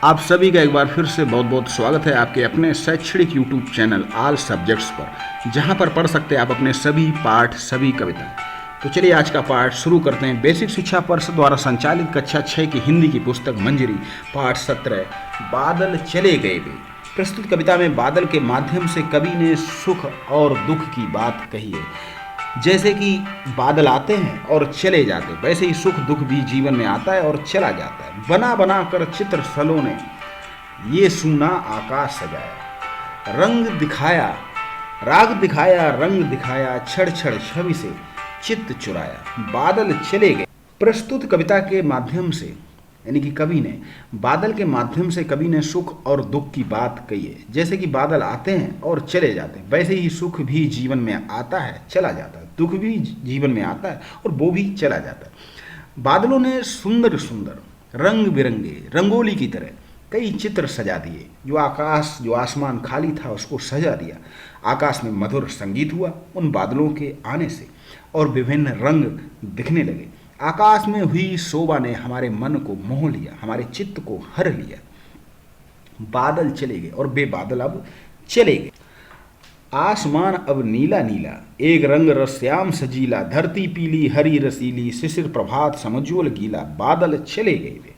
आप सभी का एक बार फिर से बहुत बहुत स्वागत है आपके अपने शैक्षणिक यूट्यूब चैनल ऑल सब्जेक्ट्स पर, जहां पर पढ़ सकते हैं आप अपने सभी पाठ, सभी कविता। तो चलिए आज का पाठ शुरू करते हैं। बेसिक शिक्षा परिषद द्वारा संचालित कक्षा 6 की हिंदी की पुस्तक मंजरी, पाठ 17, बादल चले गए वे। प्रस्तुत कविता में बादल के माध्यम से कवि ने सुख और दुख की बात कही है। जैसे कि बादल आते हैं और चले जाते हैं, वैसे ही सुख दुख भी जीवन में आता है और चला जाता है। बना बना कर चित्रशलों ने ये सूना आकाश सजाया, रंग दिखाया, राग दिखाया, रंग दिखाया, छड़ छड़ छवि से चित्त चुराया, बादल चले गए। प्रस्तुत कविता के माध्यम से यानी कि कवि ने बादल के माध्यम से कवि ने सुख और दुख की बात कही है। जैसे कि बादल आते हैं और चले जाते हैं, वैसे ही सुख भी जीवन में आता है, चला जाता है, दुख भी जीवन में आता है और वो भी चला जाता है। बादलों ने सुंदर सुंदर रंग बिरंगे रंगोली की तरह कई चित्र सजा दिए। जो आसमान खाली था उसको सजा दिया। आकाश में मधुर संगीत हुआ उन बादलों के आने से और विभिन्न रंग दिखने लगे। आकाश में हुई शोभा ने हमारे मन को मोह लिया, हमारे चित्त को हर लिया। बादल चले गए और वे बादल अब चले गए। आसमान अब नीला नीला, एक रंग रश्याम सजीला, धरती पीली हरी रसीली, शिशिर प्रभात समज्वल गीला, बादल चले गए वे।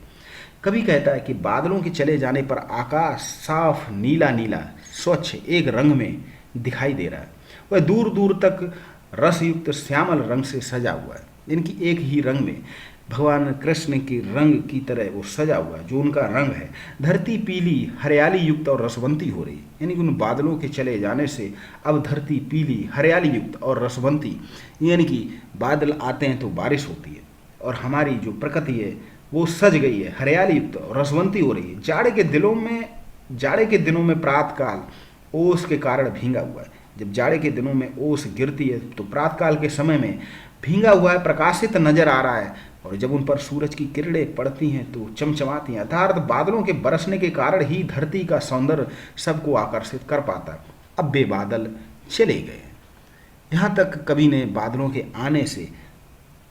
कवि कहता है कि बादलों के चले जाने पर आकाश साफ नीला नीला स्वच्छ एक रंग में दिखाई दे रहा है। वह दूर दूर तक रसयुक्त श्यामल रंग से सजा हुआ है। इनकी एक ही रंग में भगवान कृष्ण के रंग की तरह वो सजा हुआ है, जो उनका रंग है। धरती पीली हरियाली युक्त और रसवंती हो रही, यानी कि उन बादलों के चले जाने से अब धरती पीली हरियाली युक्त और रसवंती, यानी कि बादल आते हैं तो बारिश होती है और हमारी जो प्रकृति है वो सज गई है, हरियाली युक्त और रसवंती हो रही है। जाड़े के दिनों में प्रातःकाल ओस के कारण भींगा हुआ है। जब जाड़े के दिनों में ओस गिरती है तो प्रातःकाल के समय में भींगा हुआ है, प्रकाशित नजर आ रहा है, और जब उन पर सूरज की किरणें पड़ती हैं तो चमचमाती हैं। अर्थात बादलों के बरसने के कारण ही धरती का सौंदर्य सबको आकर्षित कर पाता है। अब वे बादल चले गए। यहाँ तक कवि ने बादलों के आने से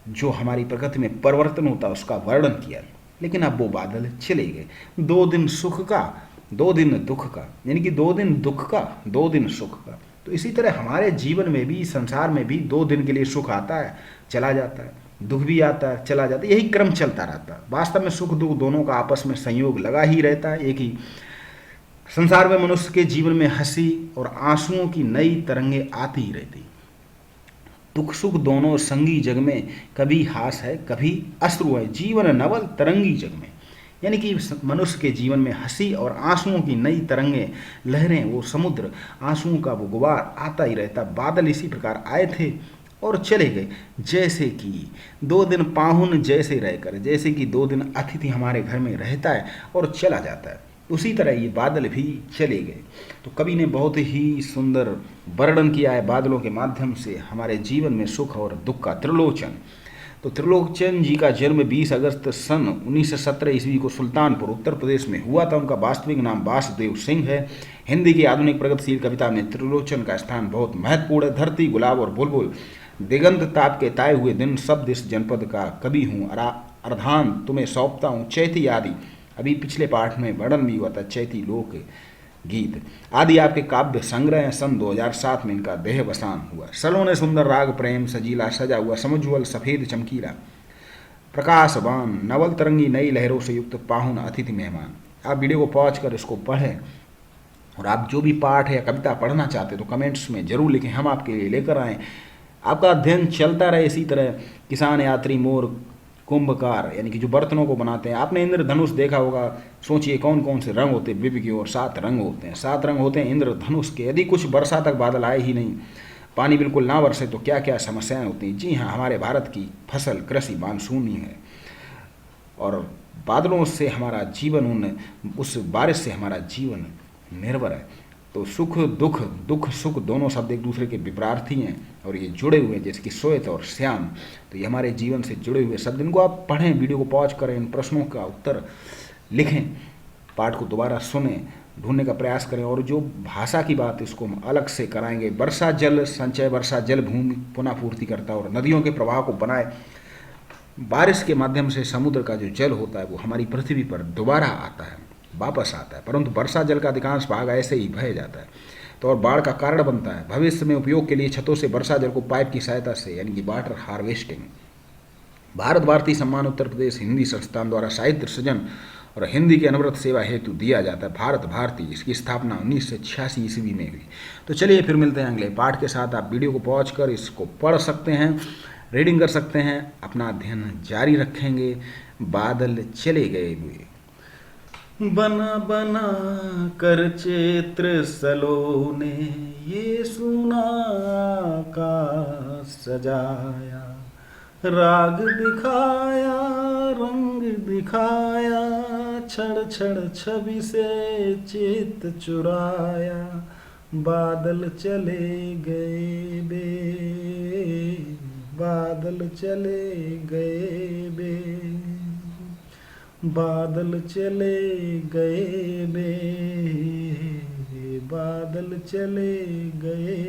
जो हमारी प्रकृति में परिवर्तन होता है उसका वर्णन किया, लेकिन अब वो बादल चले गए। 2 दिन सुख का, 2 दिन दुख का, यानी कि 2 दिन दुख का, 2 दिन सुख का। तो इसी तरह हमारे जीवन में भी, संसार में भी 2 दिन के लिए सुख आता है, चला जाता है, दुख भी आता है, चला जाता है, यही क्रम चलता रहता है। वास्तव में सुख दुख दोनों का आपस में संयोग लगा ही रहता है। एक ही संसार में मनुष्य के जीवन में हंसी और आंसुओं की नई तरंगें आती ही रहती। दुख सुख दोनों संगी जग में, कभी हास है कभी अश्रु है, जीवन नवल तरंगी जग में। यानी कि मनुष्य के जीवन में हंसी और आंसुओं की नई तरंगें, लहरें, वो समुद्र, आंसुओं का वो गुबार आता ही रहता। बादल इसी प्रकार आए थे और चले गए। जैसे कि 2 दिन पाहुन जैसे रहकर, जैसे कि 2 दिन अतिथि हमारे घर में रहता है और चला जाता है, उसी तरह ये बादल भी चले गए। तो कवि ने बहुत ही सुंदर वर्णन किया है बादलों के माध्यम से हमारे जीवन में सुख और दुख का। त्रिलोचन, तो त्रिलोचन जी का जन्म 20 अगस्त सन 1917 ईस्वी को सुल्तानपुर उत्तर प्रदेश में हुआ था। उनका वास्तविक नाम वासुदेव सिंह है। हिंदी की आधुनिक प्रगतिशील कविता में त्रिलोचन का स्थान बहुत महत्वपूर्ण है। धरती, गुलाब और बुलबुल, दिगंत ताप के ताए हुए दिन, शब्द इस जनपद का कवि हूँ, अर्धान तुम्हें सौंपता हूँ, चैती आदि, अभी पिछले पाठ में वर्णन भी हुआ था, चैती लोक गीत आदि आपके काव्य संग्रह हैं। सन 2007 में इनका देहवसान हुआ। सलोने सुंदर राग प्रेम सजीला सजा हुआ, समुज्वल सफेद चमकीला, प्रकाशवान नवल तरंगी नई लहरों से युक्त, पाहुन अतिथि मेहमान। आप वीडियो को पॉज कर इसको पढ़ें, और आप जो भी पाठ या कविता पढ़ना चाहते तो कमेंट्स में जरूर लिखें, हम आपके लिए लेकर आएँ। आपका अध्ययन चलता रहे इसी तरह। किसान, यात्री, मोर, कुंभकार, यानी कि जो बर्तनों को बनाते हैं। आपने इंद्रधनुष देखा होगा, सोचिए कौन कौन से रंग होते हैं विविध की, और 7 रंग होते हैं। 7 रंग होते हैं इंद्रधनुष के। यदि कुछ वर्षा तक बादल आए ही नहीं, पानी बिल्कुल ना बरसे, तो क्या क्या समस्याएं होती हैं। जी हाँ, हमारे भारत की फसल कृषि मानसूनी है, और बादलों से हमारा जीवन, उस बारिश से हमारा जीवन निर्भर है। तो सुख दुख, दुख सुख दोनों शब्द एक दूसरे के विपरार्थी हैं और ये जुड़े हुए हैं, जैसे कि श्वेत और श्याम। तो ये हमारे जीवन से जुड़े हुए शब्द। इनको आप पढ़ें, वीडियो को पॉज करें, इन प्रश्नों का उत्तर लिखें, पाठ को दोबारा सुने, ढूंढने का प्रयास करें। और जो भाषा की बात इसको हम अलग से कराएंगे। वर्षा जल संचय, वर्षा जल भूमि पुनः पूर्ति करता है और नदियों के प्रवाह को बनाए। बारिश के माध्यम से समुद्र का जो जल होता है वो हमारी पृथ्वी पर दोबारा आता है। वापस आता है, परंतु वर्षा जल का अधिकांश भाग ऐसे ही बह जाता है तो और बाढ़ का कारण बनता है। भविष्य में उपयोग के लिए छतों से वर्षा जल को पाइप की सहायता से यानी कि वाटर हार्वेस्टिंग। भारत भारती सम्मान उत्तर प्रदेश हिंदी संस्थान द्वारा साहित्य सृजन और हिंदी की अनवरत सेवा हेतु दिया जाता है। भारत भारती, इसकी स्थापना 1986 ईस्वी में हुई। तो चलिए फिर मिलते हैं अगले पाठ के साथ। आप वीडियो को पॉज कर इसको पढ़ सकते हैं, रीडिंग कर सकते हैं, अपना अध्ययन जारी रखेंगे। बादल चले गए हुए बना बना कर चित्र सलोने, ये सुना का सजाया, राग दिखाया रंग दिखाया, छड़ छड़ छवि से चित चुराया, बादल चले गए बे, बादल चले गए बे, बादल चले गए बे, बादल चले गए